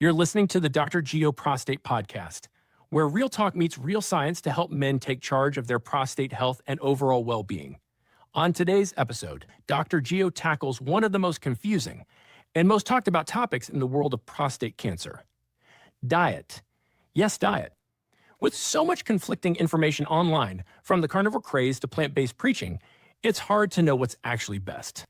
You're listening to the Dr. Geo Prostate Podcast, where real talk meets real science to help men take charge of their prostate health and overall well being. On today's episode, Dr. Geo tackles one of the most confusing and most talked about topics in the world of prostate cancer: diet. Yes, diet. With so much conflicting information online, from the carnivore craze to plant based preaching, it's hard to know what's actually best.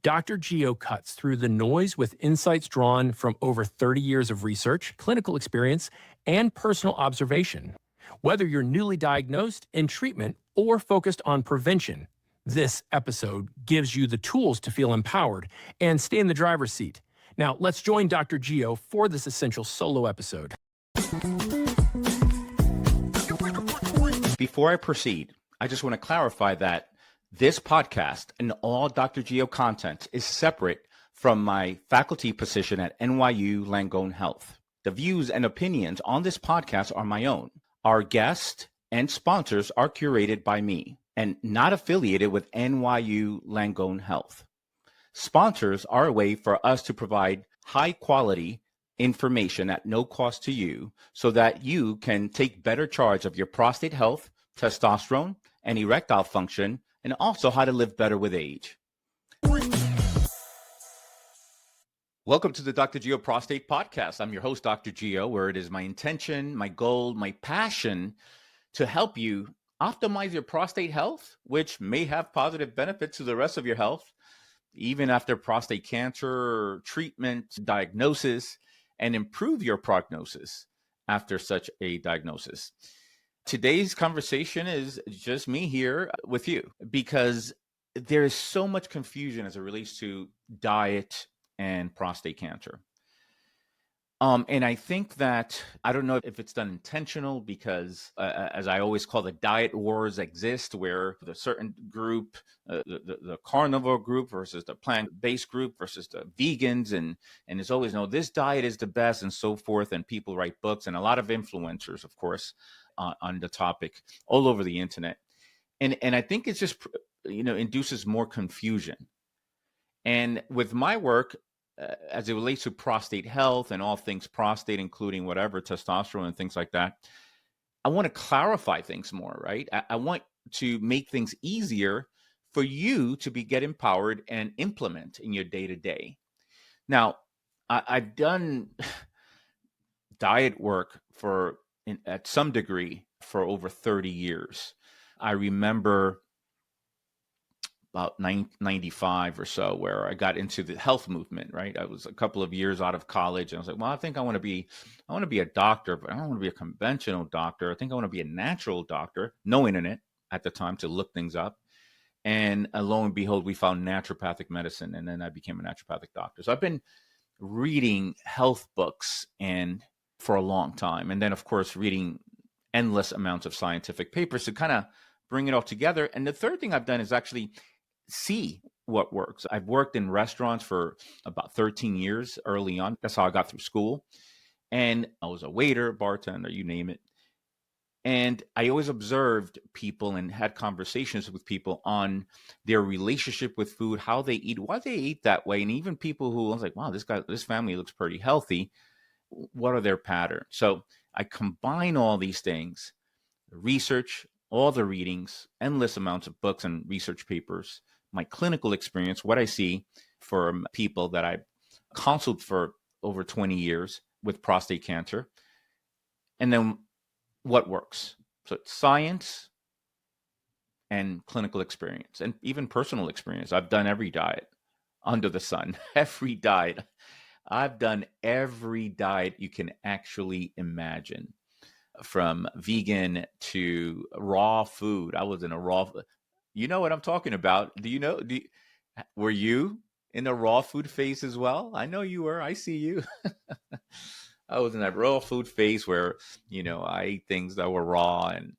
Dr. Geo cuts through the noise with insights drawn from over 30 years of research, clinical experience, and personal observation. Whether you're newly diagnosed, in treatment, or focused on prevention, this episode gives you the tools to feel empowered and stay in the driver's seat. Now, let's join Dr. Geo for this essential solo episode. Before I proceed, I just want to clarify that this podcast and all Dr. Geo content is separate from my faculty position at NYU Langone Health. The views and opinions on this podcast are my own. Our guests and sponsors are curated by me and not affiliated with NYU Langone Health. Sponsors are a way for us to provide high quality information at no cost to you so that you can take better charge of your prostate health, testosterone, and erectile function, and also how to live better with age. Welcome to the Dr. Geo Prostate Podcast. I'm your host, Dr. Geo, where it is my intention, my goal, my passion to help you optimize your prostate health, which may have positive benefits to the rest of your health, even after prostate cancer treatment, diagnosis, and improve your prognosis after such a diagnosis. Today's conversation is just me here with you because there is so much confusion as it relates to diet and prostate cancer. And I think that, I don't know if it's done intentional because, as I always call, the diet wars exist where the certain group, the carnivore group versus the plant-based group versus the vegans, and it's always, no, this diet is the best and so forth. And people write books and a lot of influencers, of course, on the topic all over the internet. And I think it's just, induces more confusion. And with my work, as it relates to prostate health and all things prostate, including whatever, testosterone and things like that, I want to clarify things more, right? I want to make things easier for you to get empowered and implement in your day-to-day. Now, I've done diet work at some degree for over 30 years. I remember about 95 or so, where I got into the health movement, right? I was a couple of years out of college and I was like, well, I think I want to be a doctor, but I don't want to be a conventional doctor. I think I want to be a natural doctor, no internet at the time to look things up. And lo and behold, we found naturopathic medicine. And then I became a naturopathic doctor. So I've been reading health books for a long time. And then of course, reading endless amounts of scientific papers to kind of bring it all together. And the third thing I've done is actually see what works. I've worked in restaurants for about 13 years early on. That's how I got through school. And I was a waiter, bartender, you name it. And I always observed people and had conversations with people on their relationship with food, how they eat, why they eat that way. And even people who I was like, wow, this family looks pretty healthy. What are their patterns? So I combine all these things, research, all the readings, endless amounts of books and research papers, my clinical experience, what I see for people that I counseled for over 20 years with prostate cancer, and then what works. So it's science and clinical experience and even personal experience. I've done every diet under the sun, every diet. I've done every diet you can actually imagine, from vegan to raw food. I was in a raw, you know what I'm talking about. Were you in the raw food phase as well? I know you were. I see you. I was in that raw food phase where, I ate things that were raw and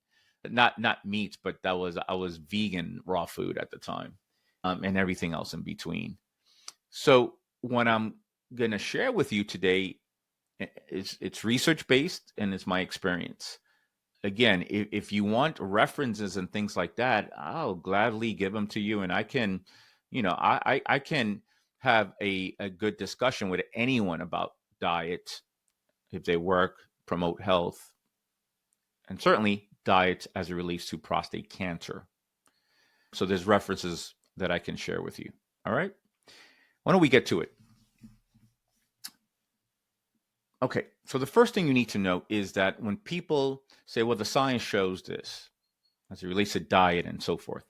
not meats, but I was vegan raw food at the time, and everything else in between. So what I'm going to share with you today, it's research based and it's my experience. Again, if you want references and things like that, I'll gladly give them to you, and I can, I can have a good discussion with anyone about diet if they work, promote health, and certainly diets as it relates to prostate cancer. So there's references that I can share with you. All right. Why don't we get to it? Okay. So the first thing you need to know is that when people say, well, the science shows this as it relates to diet and so forth,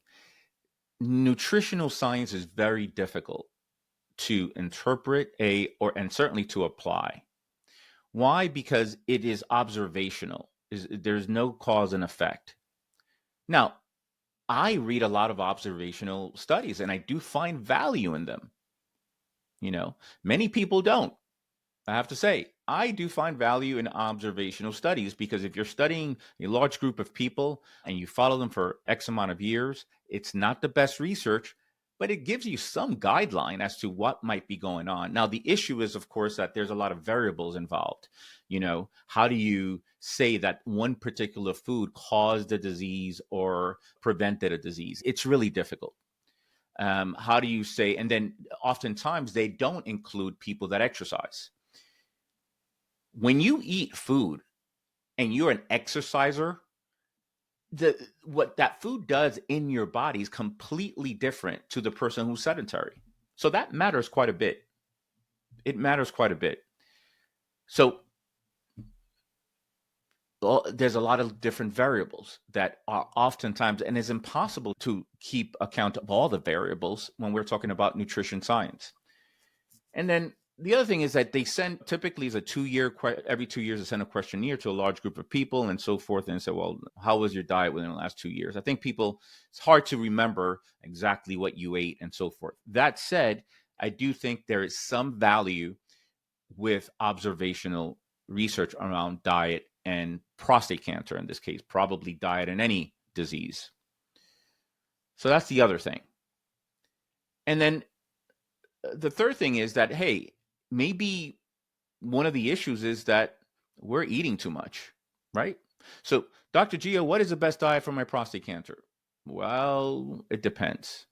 nutritional science is very difficult to interpret and certainly to apply. Why? Because it is observational. There's no cause and effect. Now, I read a lot of observational studies and I do find value in them. Many people don't. I have to say, I do find value in observational studies because if you're studying a large group of people and you follow them for X amount of years, it's not the best research, but it gives you some guideline as to what might be going on. Now, the issue is, of course, that there's a lot of variables involved. How do you say that one particular food caused a disease or prevented a disease? It's really difficult. How do you say, and then oftentimes they don't include people that exercise. When you eat food and you're an exerciser, what that food does in your body is completely different to the person who's sedentary. So that matters quite a bit. It matters quite a bit. So there's a lot of different variables that are oftentimes, and it's impossible to keep account of all the variables when we're talking about nutrition science. And then the other thing is that they send typically is every 2 years they send a questionnaire to a large group of people and so forth and say, well, how was your diet within the last 2 years? I think it's hard to remember exactly what you ate and so forth. That said, I do think there is some value with observational research around diet and prostate cancer in this case, probably diet and any disease. So that's the other thing. And then the third thing is that, hey, maybe one of the issues is that we're eating too much, right? So, Dr. Gio, what is the best diet for my prostate cancer? Well, it depends.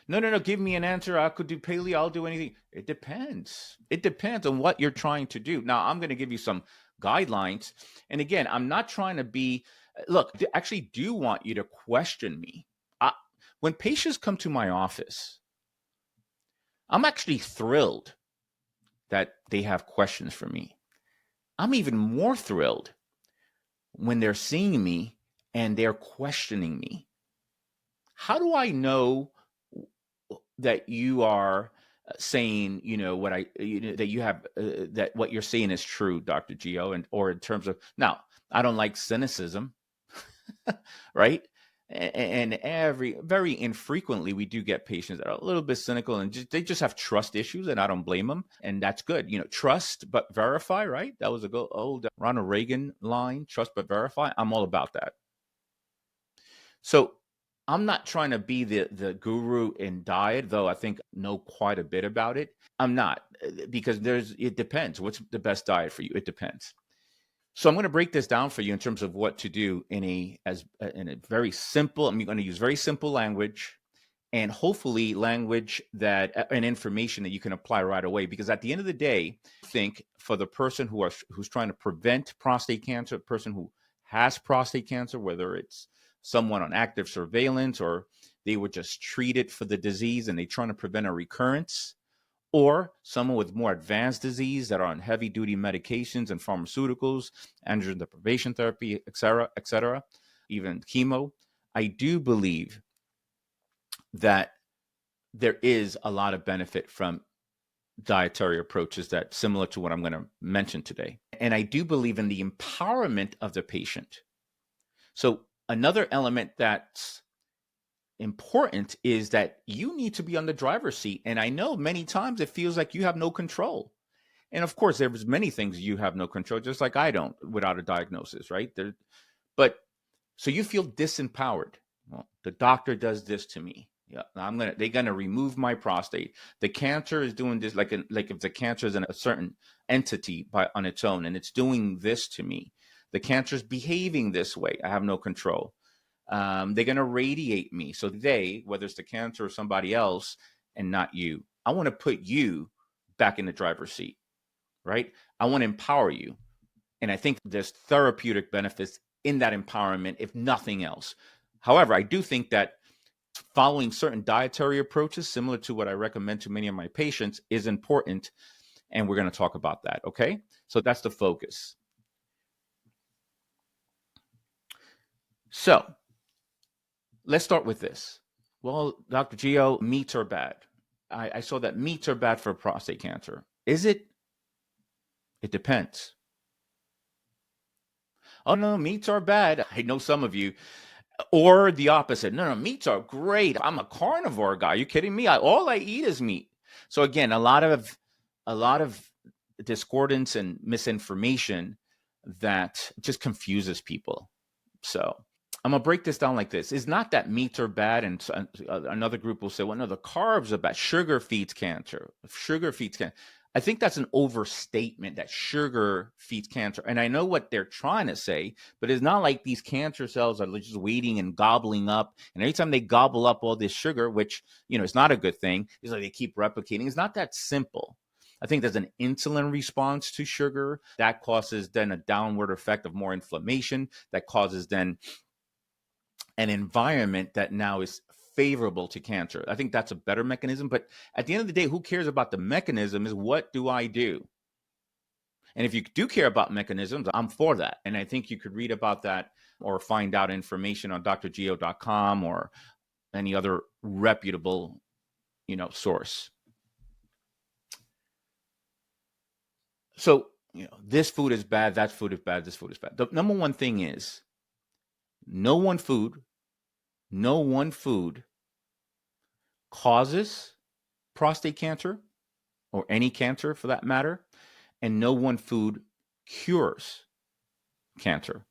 No, give me an answer. I could do paleo. I'll do anything. It depends. It depends on what you're trying to do. Now, I'm going to give you some guidelines. And again, I'm not trying to look, I actually do want you to question me. When patients come to my office, I'm actually thrilled that they have questions for me. I'm even more thrilled when they're seeing me and they're questioning me. How do I know that you are saying, that you have, that what you're saying is true, Dr. Gio, or in terms of, now, I don't like cynicism, right? And very infrequently, we do get patients that are a little bit cynical and they just have trust issues, and I don't blame them. And that's good. Trust but verify, right? That was a old Ronald Reagan line, trust but verify. I'm all about that. So I'm not trying to be the guru in diet, though I think know quite a bit about it. I'm not, because it depends. What's the best diet for you? It depends. So I'm going to break this down for you in terms of what to do in a very simple. I'm going to use very simple language, and hopefully language and information that you can apply right away. Because at the end of the day, I think for the person who's trying to prevent prostate cancer, a person who has prostate cancer, whether it's someone on active surveillance or they were just treated for the disease and they're trying to prevent a recurrence, or someone with more advanced disease that are on heavy-duty medications and pharmaceuticals, androgen deprivation therapy, et cetera, even chemo, I do believe that there is a lot of benefit from dietary approaches that similar to what I'm going to mention today. And I do believe in the empowerment of the patient. So another element that's important is that you need to be on the driver's seat. And I know many times it feels like you have no control. And of course, there's many things you have no control, just like I don't without a diagnosis, right? But so you feel disempowered. Well, the doctor does this to me. Yeah, they're gonna remove my prostate. The cancer is doing this, like if the cancer is in a certain entity on its own, and it's doing this to me. The cancer is behaving this way. I have no control. They're going to radiate me. So whether it's the cancer or somebody else and not you, I want to put you back in the driver's seat, right? I want to empower you. And I think there's therapeutic benefits in that empowerment, if nothing else. However, I do think that following certain dietary approaches, similar to what I recommend to many of my patients, is important. And we're going to talk about that. Okay. So that's the focus. So let's start with this. Well, Dr. Gio, meats are bad. I saw that meats are bad for prostate cancer. Is it? It depends. Oh, no, meats are bad. I know some of you. Or the opposite. No, meats are great. I'm a carnivore guy. Are you kidding me? All I eat is meat. So again, a lot of discordance and misinformation that just confuses people. So I'm gonna break this down like this. It's not that meats are bad, and another group will say, well, no, the carbs are bad. Sugar feeds cancer. Sugar feeds cancer. I think that's an overstatement that sugar feeds cancer. And I know what they're trying to say, but it's not like these cancer cells are just waiting and gobbling up. And every time they gobble up all this sugar, which, it's not a good thing, it's like they keep replicating. It's not that simple. I think there's an insulin response to sugar that causes then a downward effect of more inflammation that causes then an environment that now is favorable to cancer. I think that's a better mechanism. But at the end of the day, who cares about the mechanism is what do I do? And if you do care about mechanisms, I'm for that. And I think you could read about that or find out information on drgeo.com or any other reputable, source. So, this food is bad, that food is bad, this food is bad. The number one thing is no one food causes prostate cancer or any cancer for that matter, and no one food cures cancer.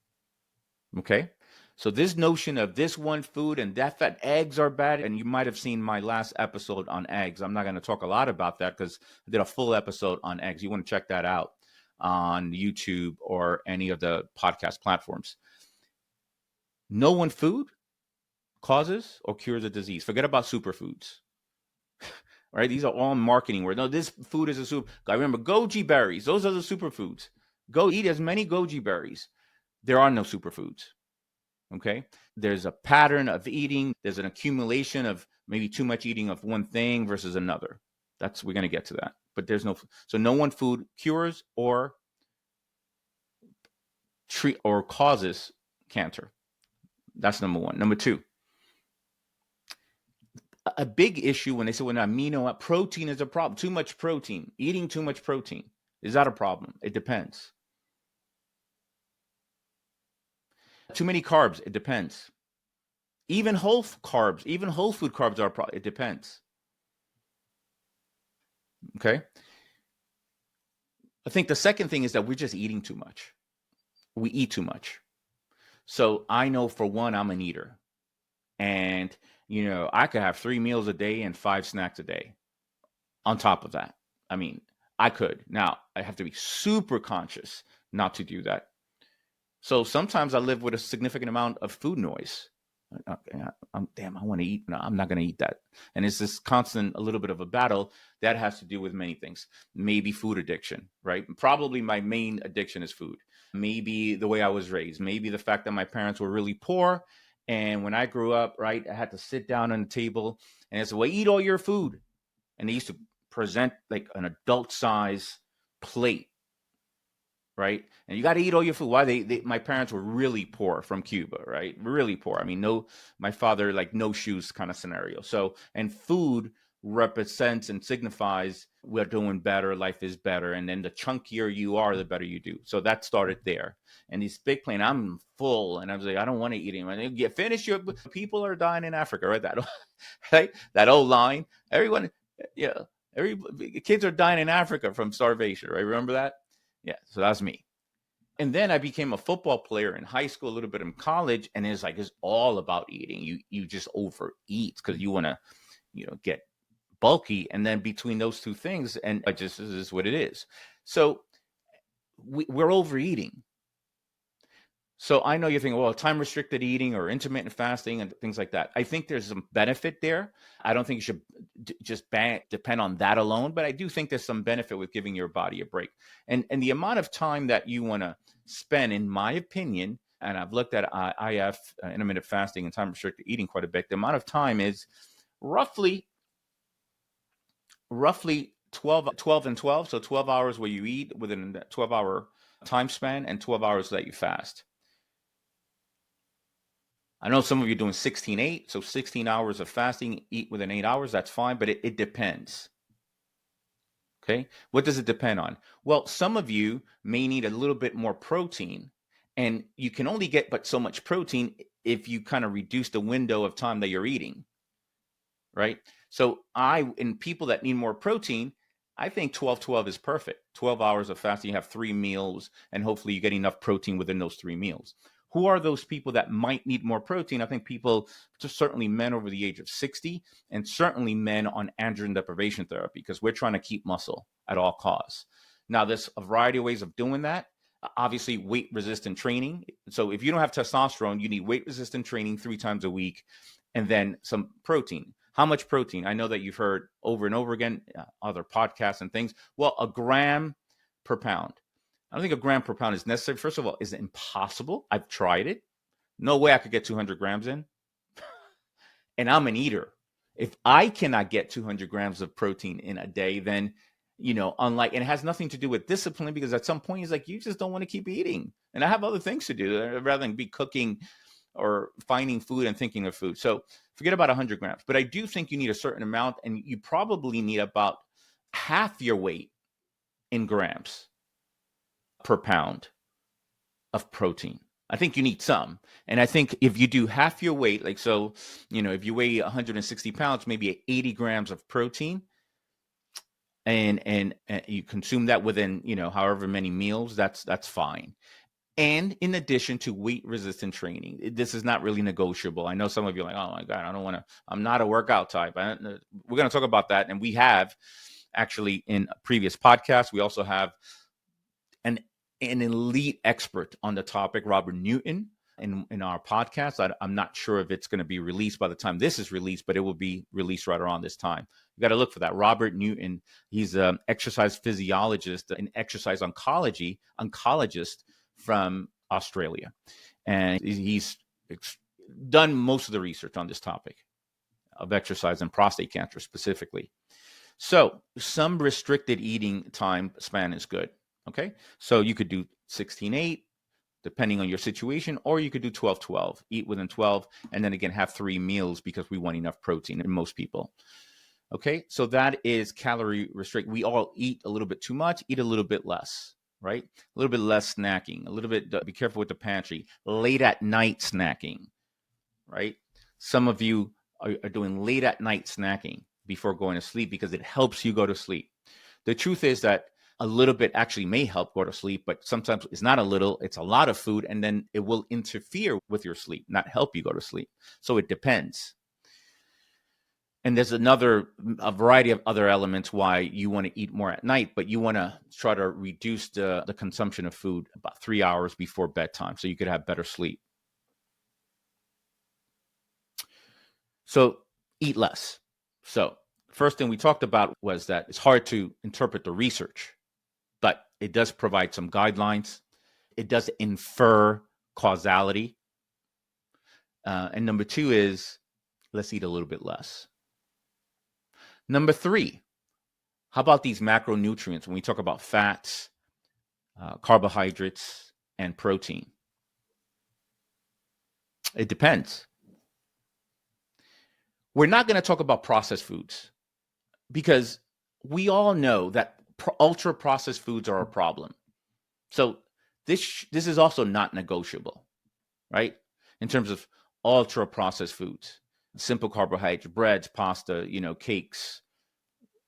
Okay? So this notion of this one food and that fat, eggs are bad, and you might have seen my last episode on eggs. I'm not going to talk a lot about that because I did a full episode on eggs. You want to check that out on YouTube or any of the podcast platforms. No one food causes or cures a disease. Forget about superfoods. Right? These are all marketing words. No, this food is a super. I remember goji berries. Those are the superfoods. Go eat as many goji berries. There are no superfoods. Okay? There's a pattern of eating. There's an accumulation of maybe too much eating of one thing versus another. We're going to get to that. But there's no one food cures or treat or causes cancer. That's number one. Number two, a big issue when they say, well, protein is a problem. Too much protein, eating too much protein. Is that a problem? It depends. Too many carbs. It depends. Even whole food carbs are a problem. It depends. Okay. I think the second thing is that we're just eating too much. We eat too much. So I know for one, I'm an eater. And I could have 3 meals a day and 5 snacks a day on top of that. I mean, I could. Now, I have to be super conscious not to do that. So sometimes I live with a significant amount of food noise. I want to eat. No, I'm not going to eat that. And it's this constant, a little bit of a battle that has to do with many things. Maybe food addiction, right? Probably my main addiction is food. Maybe the way I was raised. Maybe the fact that my parents were really poor. And when I grew up, right, I had to sit down on the table and they said, well, eat all your food. And they used to present like an adult size plate, right? And you got to eat all your food. Why? My parents were really poor from Cuba, right? Really poor. I mean, my father, like no shoes kind of scenario. So, and food represents and signifies we're doing better, life is better. And then the chunkier you are, the better you do. So that started there. And these big plane, I'm full. And I was like, I don't want to eat anymore. Finish your, people are dying in Africa, right? Right? That old line. Everyone, kids are dying in Africa from starvation, right? Remember that? Yeah. So that's me. And then I became a football player in high school, a little bit in college. And it's all about eating. You just overeat because you want to, get bulky. And then between those two things, and this is what it is. So we're overeating. So I know you're thinking, well, time restricted eating or intermittent fasting and things like that. I think there's some benefit there. I don't think you should just depend on that alone, but I do think there's some benefit with giving your body a break. And the amount of time that you want to spend, in my opinion, and I've looked at IF, intermittent fasting and time restricted eating quite a bit, the amount of time is roughly 12 and 12. So 12 hours where you eat within a 12-hour time span and 12 hours that you fast. I know some of you are doing 16-8, so 16 hours of fasting, eat within 8 hours, that's fine, but it depends. Okay, what does it depend on? Well, some of you may need a little bit more protein, and you can only get but so much protein if you kind of reduce the window of time that you're eating, right? So in people that need more protein, I think 12-12 is perfect. 12 hours of fasting, you have 3 meals, and hopefully you get enough protein within those 3 meals. Who are those people that might need more protein? I think people, just certainly men over the age of 60, and certainly men on androgen deprivation therapy, because we're trying to keep muscle at all costs. Now, there's a variety of ways of doing that. Obviously, weight-resistant training. So if you don't have testosterone, you need weight-resistant training 3 times a week, and then some protein. How much protein? I know that you've heard over and over again, other podcasts and things. Well, a gram per pound. I don't think a gram per pound is necessary. First of all, is it impossible? I've tried it. No way I could get 200 grams in. And I'm an eater. If I cannot get 200 grams of protein in a day, then, and it has nothing to do with discipline, because at some point, it's like, you just don't want to keep eating. And I have other things to do rather than be cooking or finding food and thinking of food. So forget about 100 grams. But I do think you need a certain amount, and you probably need about half your weight in grams per pound of protein. I think you need some. And I think if you do half your weight, like, so, if you weigh 160 pounds, maybe 80 grams of protein, and you consume that within, however many meals, that's fine. And in addition to weight-resistant training, this is not really negotiable. I know some of you are like, oh my God, I'm not a workout type. We're going to talk about that. And we have actually in a previous podcast, we also have an elite expert on the topic, Robert Newton, in our podcast. I'm not sure if it's going to be released by the time this is released, but it will be released right around this time. You got to look for that. Robert Newton, he's an exercise physiologist, an exercise oncologist from Australia. And he's done most of the research on this topic of exercise and prostate cancer specifically. So some restricted eating time span is good. Okay, so you could do 16-8, depending on your situation, or you could do 12-12, eat within 12, and then again, have 3 meals, because we want enough protein in most people. Okay, so that is calorie restrict. We all eat a little bit too much, eat a little bit less, right? A little bit less snacking, a little bit, be careful with the pantry, late at night snacking, right? Some of you are doing late at night snacking before going to sleep because it helps you go to sleep. The truth is that a little bit actually may help go to sleep, but sometimes it's not a little, it's a lot of food, and then it will interfere with your sleep, not help you go to sleep. So it depends. And there's a variety of other elements why you want to eat more at night, but you want to try to reduce the consumption of food about 3 hours before bedtime so you could have better sleep. So eat less. So first thing we talked about was that it's hard to interpret the research, but it does provide some guidelines. It does infer causality. And number 2 is, let's eat a little bit less. Number 3, how about these macronutrients when we talk about fats, carbohydrates, and protein? It depends. We're not going to talk about processed foods because we all know that ultra processed foods are a problem. So this is also not negotiable, right? In terms of ultra processed foods, simple carbohydrates, breads, pasta, cakes,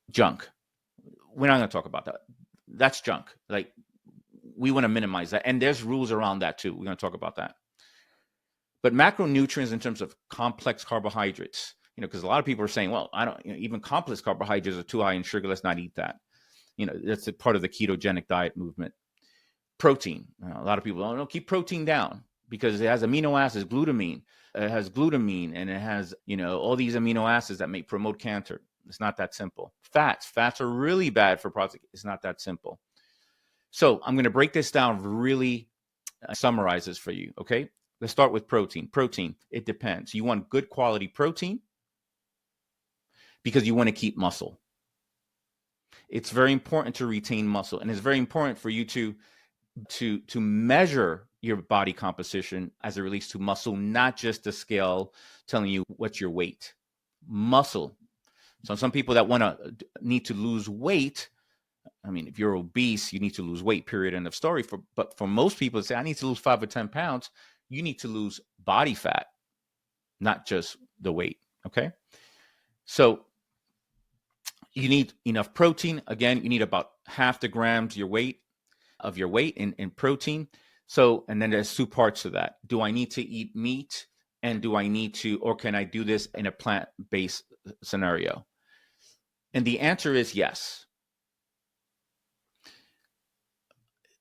junk. We're not going to talk about that. That's junk. Like, we want to minimize that. And there's rules around that too. We're going to talk about that. But macronutrients in terms of complex carbohydrates, because a lot of people are saying, well, I don't, even complex carbohydrates are too high in sugar. Let's not eat that. That's a part of the ketogenic diet movement. Protein. A lot of people don't keep protein down. because it has amino acids, glutamine. It has glutamine, and it has, all these amino acids that may promote cancer. It's not that simple. Fats are really bad for prostate. It's not that simple. So I'm going to break this down, really summarize this for you. Okay. Let's start with protein. Protein, it depends. You want good quality protein because you want to keep muscle. It's very important to retain muscle, and it's very important for you to measure your body composition as it relates to muscle, not just the scale telling you what's your weight. Muscle. So some people that need to lose weight, I mean, if you're obese, you need to lose weight, period, end of story. But for most people that say, I need to lose 5 or 10 pounds, you need to lose body fat, not just the weight, okay? So you need enough protein. Again, you need about half the grams of your weight in protein. So, and then there's 2 parts to that. Do I need to eat meat? And or can I do this in a plant-based scenario? And the answer is yes.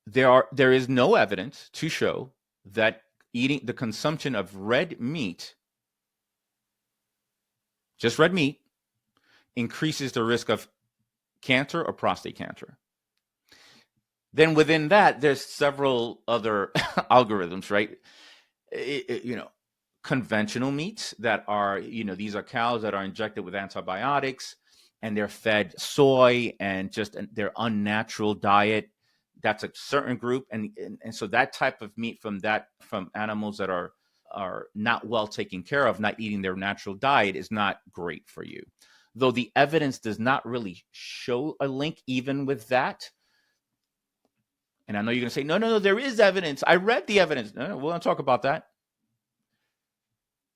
There is no evidence to show that eating the consumption of red meat, just red meat, increases the risk of cancer or prostate cancer. Then within that, there's several other algorithms, right? Conventional meats that are, these are cows that are injected with antibiotics and they're fed soy and just their unnatural diet. That's a certain group. And so that type of meat from animals that are not well taken care of, not eating their natural diet, is not great for you. Though the evidence does not really show a link even with that. And I know you're going to say, no, there is evidence. I read the evidence. No, we're going to talk about that.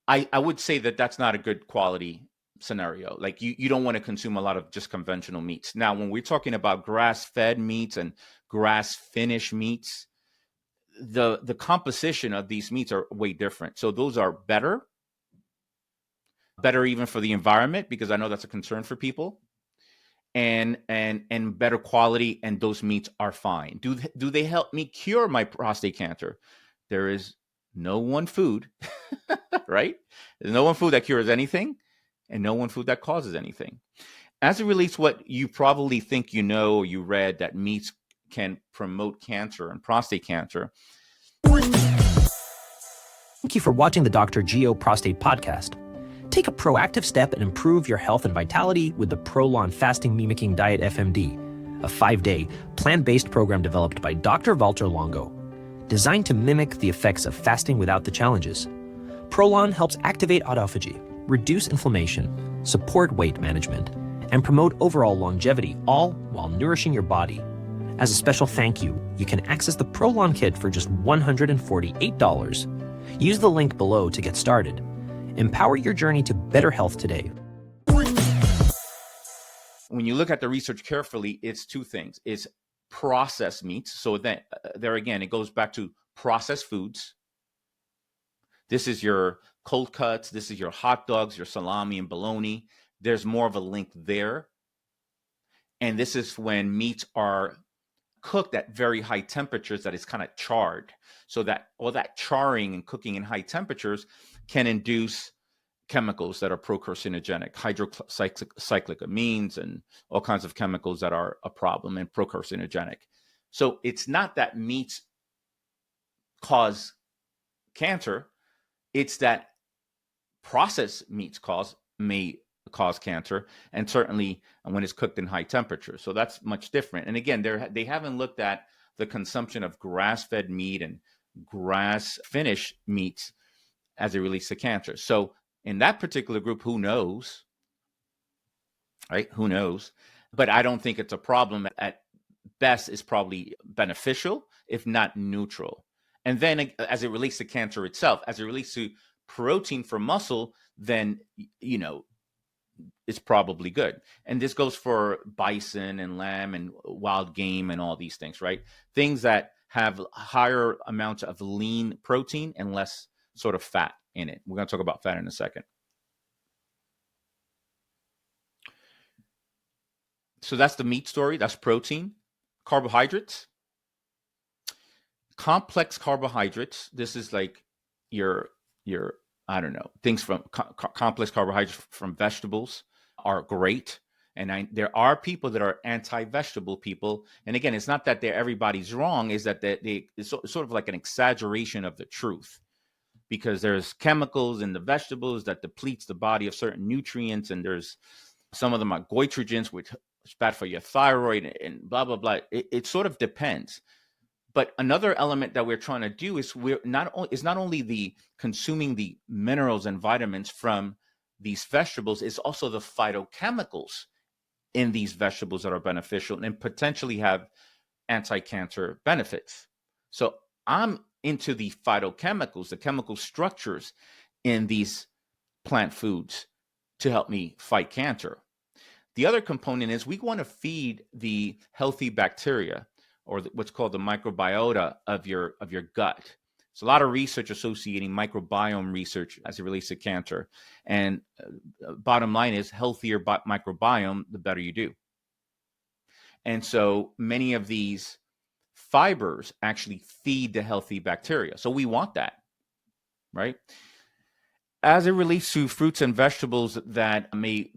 I would say that that's not a good quality scenario. Like you don't want to consume a lot of just conventional meats. Now, when we're talking about grass-fed meats and grass-finished meats, the composition of these meats are way different. So those are better even for the environment, because I know that's a concern for people, and better quality, and those meats are fine. Do they help me cure my prostate cancer? There is no one food, right? There's no one food that cures anything, and no one food that causes anything. As it relates to what you probably think you know or you read, that meats can promote cancer and prostate cancer. Thank you for watching the Dr. Geo Prostate Podcast. Take a proactive step and improve your health and vitality with the Prolon Fasting Mimicking Diet FMD, a 5-day plant-based program developed by Dr. Walter Longo, designed to mimic the effects of fasting without the challenges. Prolon helps activate autophagy, reduce inflammation, support weight management, and promote overall longevity, all while nourishing your body. As a special thank you, you can access the Prolon kit for just $148. Use the link below to get started. Empower your journey to better health today. When you look at the research carefully, it's 2 things. It's processed meats. So then there again, it goes back to processed foods. This is your cold cuts. This is your hot dogs, your salami and bologna. There's more of a link there. And this is when meats are cooked at very high temperatures, that is kind of charred. So that all that charring and cooking in high temperatures can induce chemicals that are procarcinogenic, hydrocyclic amines, and all kinds of chemicals that are a problem and procarcinogenic. So it's not that meats cause cancer, it's that processed meats may cause cancer, and certainly when it's cooked in high temperatures. So that's much different. And again, they haven't looked at the consumption of grass-fed meat and grass-finished meats as it relates to cancer. So in that particular group, who knows, right? Who knows? But I don't think it's a problem. At best, it's probably beneficial, if not neutral. And then as it relates to cancer itself, as it relates to protein for muscle, then, it's probably good. And this goes for bison and lamb and wild game and all these things, right? Things that have higher amounts of lean protein and less sort of fat in it. We're going to talk about fat in a second. So that's the meat story. That's protein. Carbohydrates. complex carbohydrates. This is like your I don't know, things from complex carbohydrates from vegetables are great. And there are people that are anti-vegetable people. And again, it's not that everybody's wrong, is that it's sort of like an exaggeration of the truth, because there's chemicals in the vegetables that depletes the body of certain nutrients. And there's some of them are goitrogens, which is bad for your thyroid and blah, blah, blah. It sort of depends. But another element that we're trying to do is not only the consuming the minerals and vitamins from these vegetables, it's also the phytochemicals in these vegetables that are beneficial and potentially have anti-cancer benefits. So I'm into the phytochemicals, the chemical structures in these plant foods to help me fight cancer. The other component is we want to feed the healthy bacteria, or what's called the microbiota of your gut. There's a lot of research associating microbiome research as it relates to cancer. And bottom line is, healthier microbiome, the better you do. And so many of these fibers actually feed the healthy bacteria. So we want that, right? As it relates to fruits and vegetables that may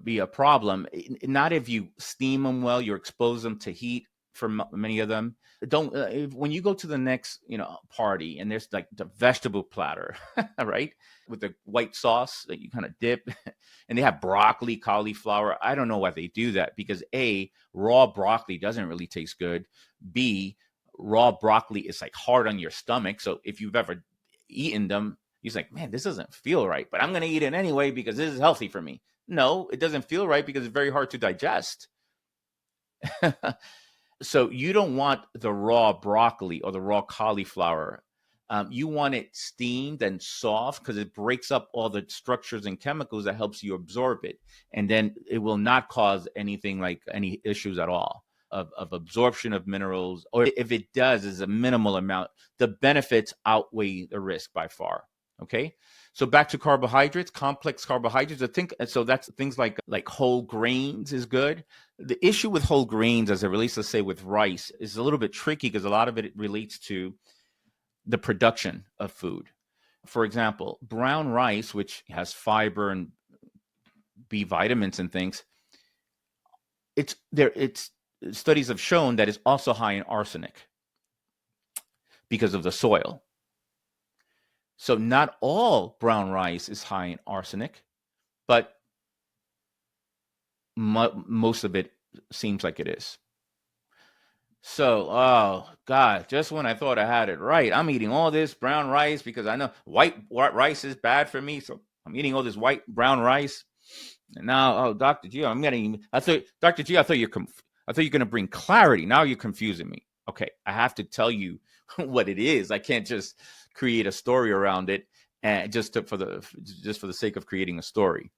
be a problem, not if you steam them well, you expose them to heat. For many of them, when you go to the next party and there's like the vegetable platter, right, with the white sauce that you kind of dip, and they have broccoli, cauliflower. I don't know why they do that, because A, raw broccoli doesn't really taste good. B, raw broccoli is like hard on your stomach. So if you've ever eaten them, you're like, man, this doesn't feel right, but I'm going to eat it anyway because this is healthy for me. No, it doesn't feel right because it's very hard to digest. So you don't want the raw broccoli or the raw cauliflower. You want it steamed and soft because it breaks up all the structures and chemicals that helps you absorb it. And then it will not cause anything like any issues at all of absorption of minerals. Or if it does, is a minimal amount. The benefits outweigh the risk by far. Okay. So back to carbohydrates, complex carbohydrates. I think so. That's things like whole grains is good. The issue with whole grains, as it relates, let's say, with rice, is a little bit tricky because a lot of it relates to the production of food. For example, brown rice, which has fiber and B vitamins and things, it's studies have shown that it's also high in arsenic because of the soil. So not all brown rice is high in arsenic, but most of it seems like it is. So, oh God, just when I thought I had it right, I'm eating all this brown rice because I know white rice is bad for me. So I'm eating all this brown rice. And now, Dr. Gio, Dr. Gio, I thought you're going to bring clarity. Now you're confusing me. Okay, I have to tell you what it is. I can't just create a story around it and just for the sake of creating a story.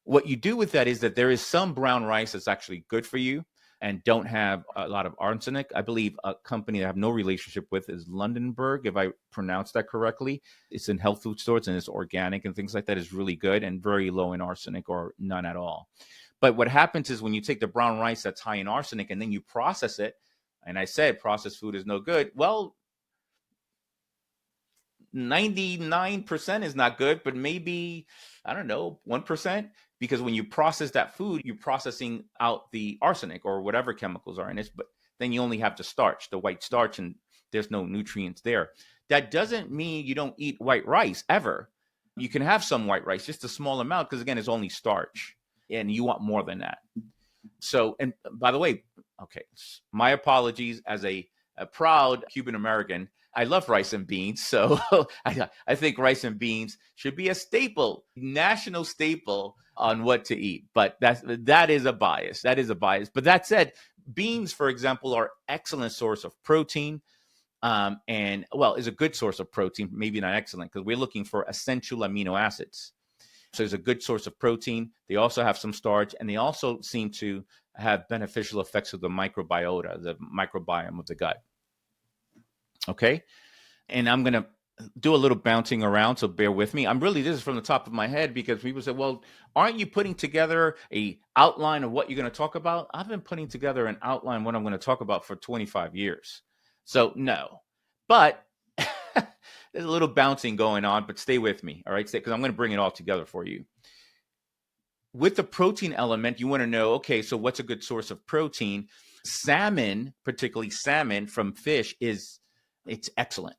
What you do with that is that there is some brown rice that's actually good for you and don't have a lot of arsenic. I believe a company I have no relationship with is Lundenberg, if I pronounced that correctly. It's in health food stores and it's organic and things like that. Is really good and very low in arsenic or none at all. But what happens is when you take the brown rice that's high in arsenic and then you process it, and I said processed food is no good. Well, 99% is not good, but maybe, I don't know, 1%, because when you process that food, you're processing out the arsenic or whatever chemicals are in it, but then you only have the starch, the white starch, and there's no nutrients there. That doesn't mean you don't eat white rice ever. You can have some white rice, just a small amount, because again, it's only starch, and you want more than that. So, and by the way, okay, my apologies as a proud Cuban American. I love rice and beans, so I think rice and beans should be a staple, national staple on what to eat. But that is a bias. That is a bias. But that said, beans, for example, are excellent source of protein, and is a good source of protein. Maybe not excellent, because we're looking for essential amino acids. So it's a good source of protein. They also have some starch, and they also seem to have beneficial effects of the microbiota, the microbiome of the gut. Okay. And I'm going to do a little bouncing around, so bear with me. This is from the top of my head, because people say, well, aren't you putting together a outline of what you're going to talk about? I've been putting together an outline what I'm going to talk about for 25 years. So no, But there's a little bouncing going on, but stay with me, all right? Because I'm going to bring it all together for you. With the protein element, you want to know, okay, so what's a good source of protein? Salmon, particularly salmon from fish, it's excellent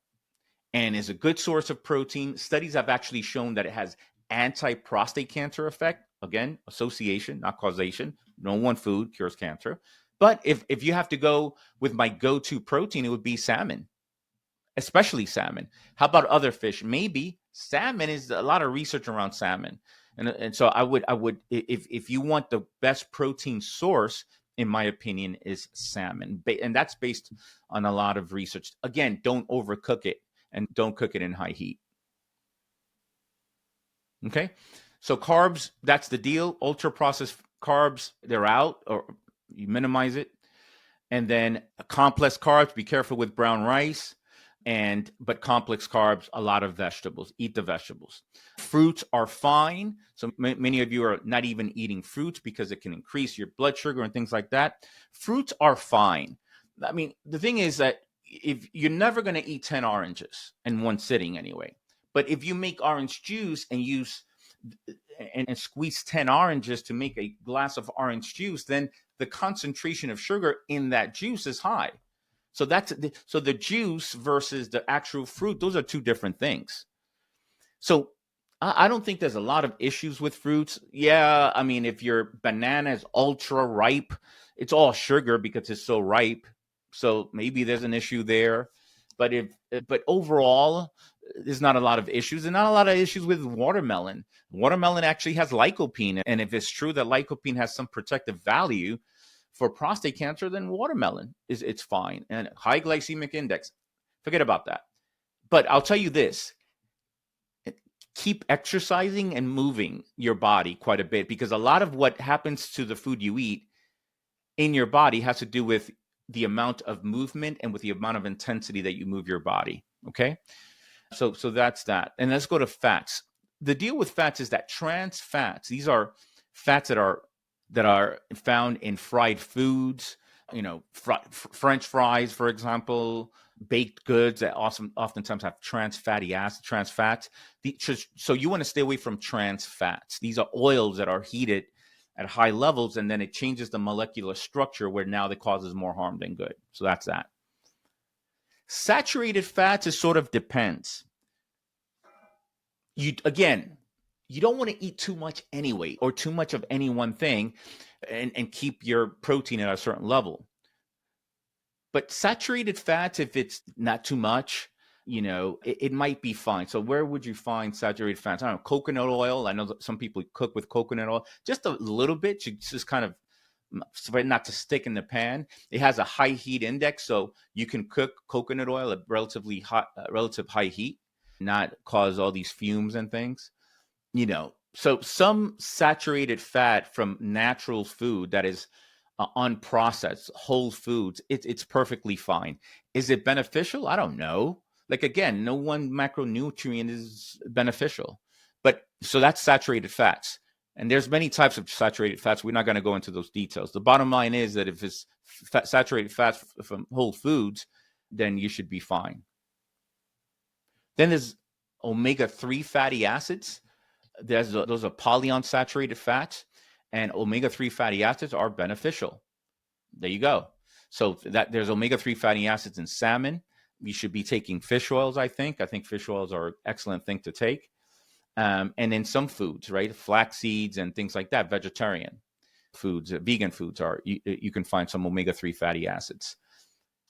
and is a good source of protein. Studies have actually shown that it has anti-prostate cancer effect. Again, association, not causation. No one food cures cancer. But if you have to go with my go-to protein, it would be salmon, especially salmon. How about other fish? Maybe salmon is a lot of research around salmon. And so I would if you want the best protein source, in my opinion, is salmon. And that's based on a lot of research. Again, don't overcook it and don't cook it in high heat. Okay. So carbs, that's the deal. Ultra processed carbs, they're out, or you minimize it. And then complex carbs, be careful with brown rice. But complex carbs, a lot of vegetables. Eat the vegetables. Fruits are fine. So many of you are not even eating fruits because it can increase your blood sugar and things like that. Fruits are fine. I mean, the thing is that if you're never going to eat 10 oranges in one sitting anyway. But if you make orange juice and use and squeeze 10 oranges to make a glass of orange juice, then the concentration of sugar in that juice is high. So the juice versus the actual fruit, those are two different things. So I don't think there's a lot of issues with fruits. Yeah, I mean, if your banana is ultra ripe, it's all sugar because it's so ripe. So maybe there's an issue there. But overall, there's not a lot of issues, and not a lot of issues with watermelon. Watermelon actually has lycopene, and if it's true that lycopene has some protective value for prostate cancer, then watermelon it's fine. And high glycemic index, forget about that. But I'll tell you this, keep exercising and moving your body quite a bit, because a lot of what happens to the food you eat in your body has to do with the amount of movement and with the amount of intensity that you move your body. Okay. So that's that. And let's go to fats. The deal with fats is that trans fats, these are fats that are found in fried foods, French fries, for example, baked goods that oftentimes have trans fatty acids, trans fats. So you want to stay away from trans fats. These are oils that are heated at high levels, and then it changes the molecular structure where now it causes more harm than good. So that's that. Saturated fats, it sort of depends. You don't want to eat too much anyway, or too much of any one thing, and keep your protein at a certain level. But saturated fats, if it's not too much, it might be fine. So where would you find saturated fats? I don't know, coconut oil. I know that some people cook with coconut oil, just a little bit, just kind of, not to stick in the pan. It has a high heat index, so you can cook coconut oil at relative high heat, not cause all these fumes and things. So some saturated fat from natural food that is unprocessed, whole foods, it's perfectly fine. Is it beneficial? I don't know. Like, again, no one macronutrient is beneficial. But so that's saturated fats. And there's many types of saturated fats. We're not going to go into those details. The bottom line is that if it's saturated fats from whole foods, then you should be fine. Then there's omega-3 fatty acids. Those are polyunsaturated fats, and omega-3 fatty acids are beneficial. There you go. So that there's omega-3 fatty acids in salmon. You should be taking fish oils, I think. I think fish oils are an excellent thing to take. And in some foods, right? Flax seeds and things like that, vegetarian foods, vegan foods you can find some omega-3 fatty acids.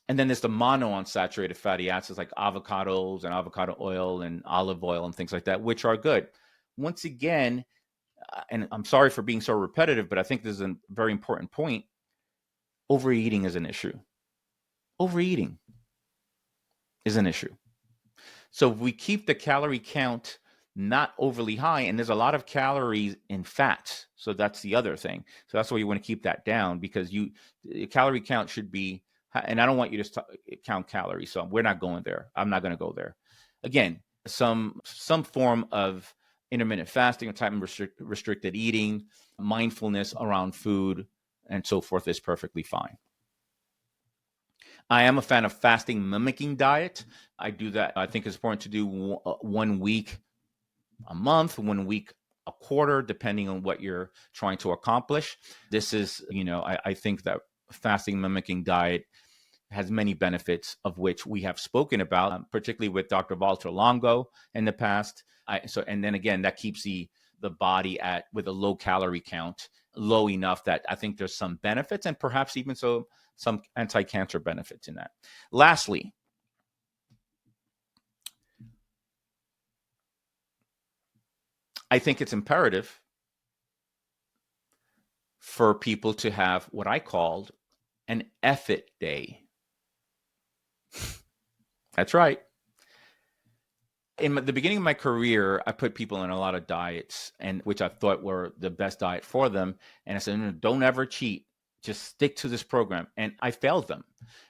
And then there's the monounsaturated fatty acids like avocados and avocado oil and olive oil and things like that, which are good. Once again, and I'm sorry for being so repetitive, but I think this is a very important point. Overeating is an issue. Overeating is an issue. So if we keep the calorie count not overly high, and there's a lot of calories in fats, so that's the other thing. So that's why you want to keep that down, because the calorie count should be, and I don't want you to count calories, so we're not going there. I'm not going to go there. Again, some form of intermittent fasting or time restricted eating, mindfulness around food, and so forth is perfectly fine. I am a fan of fasting mimicking diet. I do that. I think it's important to do 1 week a month, 1 week a quarter, depending on what you're trying to accomplish. This is, I think that fasting mimicking diet has many benefits, of which we have spoken about, particularly with Dr. Walter Longo in the past. And then again, that keeps the body with a low calorie count, low enough that I think there's some benefits, and perhaps even some anti-cancer benefits in that. Lastly, I think it's imperative for people to have what I called an effort day. That's right. In the beginning of my career, I put people in a lot of diets, and which I thought were the best diet for them. And I said, no, don't ever cheat. Just stick to this program. And I failed them.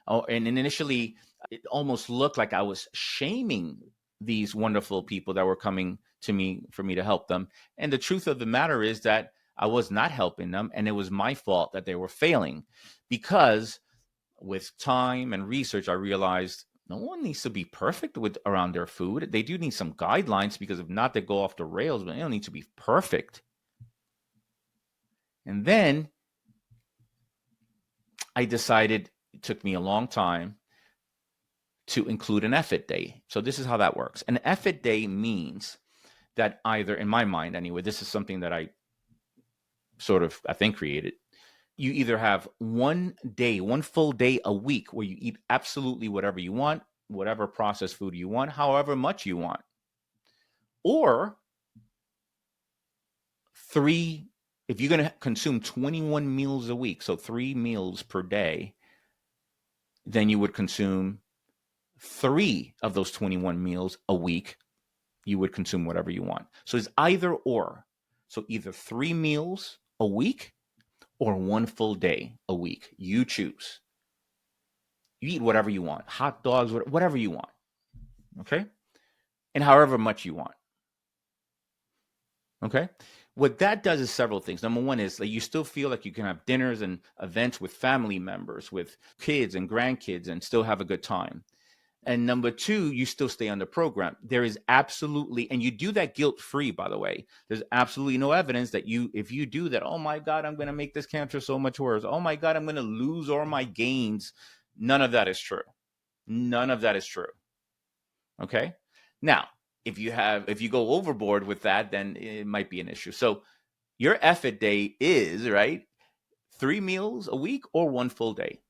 And initially, it almost looked like I was shaming these wonderful people that were coming to me for me to help them. And the truth of the matter is that I was not helping them, and it was my fault that they were failing, because with time and research, I realized no one needs to be perfect around their food. They do need some guidelines, because if not, they go off the rails, but they don't need to be perfect. And then I decided, it took me a long time, to include an effort day. So this is how that works. An effort day means that either, in my mind anyway, this is something that I think created. You either have 1 full day a week where you eat absolutely whatever you want, whatever processed food you want, however much you want. Or 3, if you're going to consume 21 meals a week, so 3 meals per day, then you would consume 3 of those 21 meals a week. You would consume whatever you want. So it's either or. So either 3 meals a week or 1 full day a week. You choose. You eat whatever you want. Hot dogs, whatever you want. Okay? And however much you want. Okay? What that does is several things. Number one is that you still feel like you can have dinners and events with family members, with kids and grandkids, and still have a good time. And number two, you still stay on the program. There is absolutely, and you do that guilt-free, by the way. There's absolutely no evidence that if you do that, oh my God, I'm going to make this cancer so much worse. Oh my God, I'm going to lose all my gains. None of that is true. None of that is true. Okay? Now, if you go overboard with that, then it might be an issue. So your effort day is, right, 3 meals a week or 1 full day.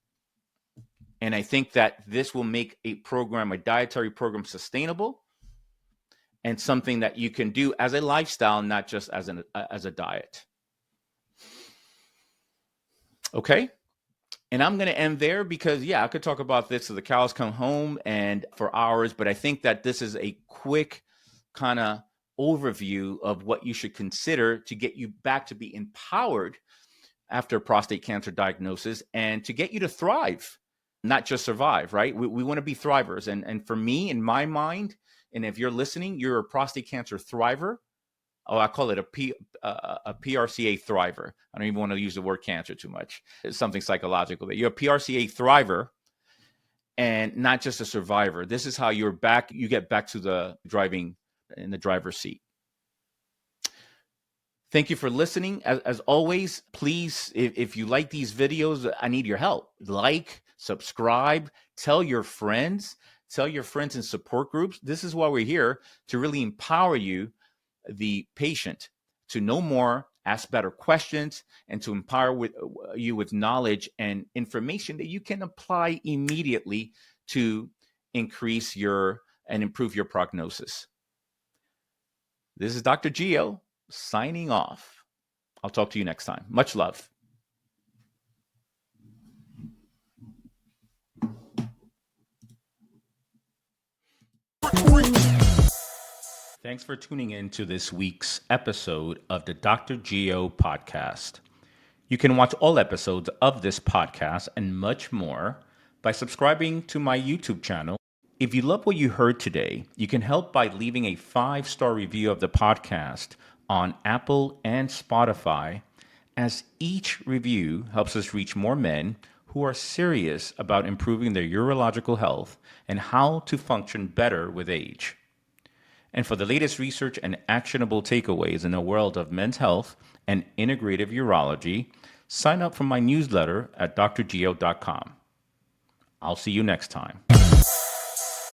And I think that this will make a dietary program, sustainable and something that you can do as a lifestyle, not just as a diet. Okay? And I'm going to end there because, I could talk about this till the cows come home and for hours, but I think that this is a quick kind of overview of what you should consider to get you back to be empowered after prostate cancer diagnosis and to get you to thrive. Not just survive, right? We want to be thrivers. And for me, in my mind, and if you're listening, you're a prostate cancer thriver. Oh, I call it a PRCA thriver. I don't even want to use the word cancer too much. It's something psychological. That you're a PRCA thriver and not just a survivor. This is how you get back to the driving in the driver's seat. Thank you for listening. As always, please, if you like these videos, I need your help. Like, subscribe, tell your friends in support groups. This is why we're here, to really empower you, the patient, to know more, ask better questions, and to empower you with knowledge and information that you can apply immediately to increase and improve your prognosis. This is Dr. Gio signing off. I'll talk to you next time. Much love. Thanks for tuning in to this week's episode of the Dr. Gio podcast. You can watch all episodes of this podcast and much more by subscribing to my YouTube channel. If you love what you heard today, you can help by leaving a 5-star review of the podcast on Apple and Spotify, as each review helps us reach more men who are serious about improving their urological health and how to function better with age. And for the latest research and actionable takeaways in the world of men's health and integrative urology, sign up for my newsletter at drgeo.com. I'll see you next time.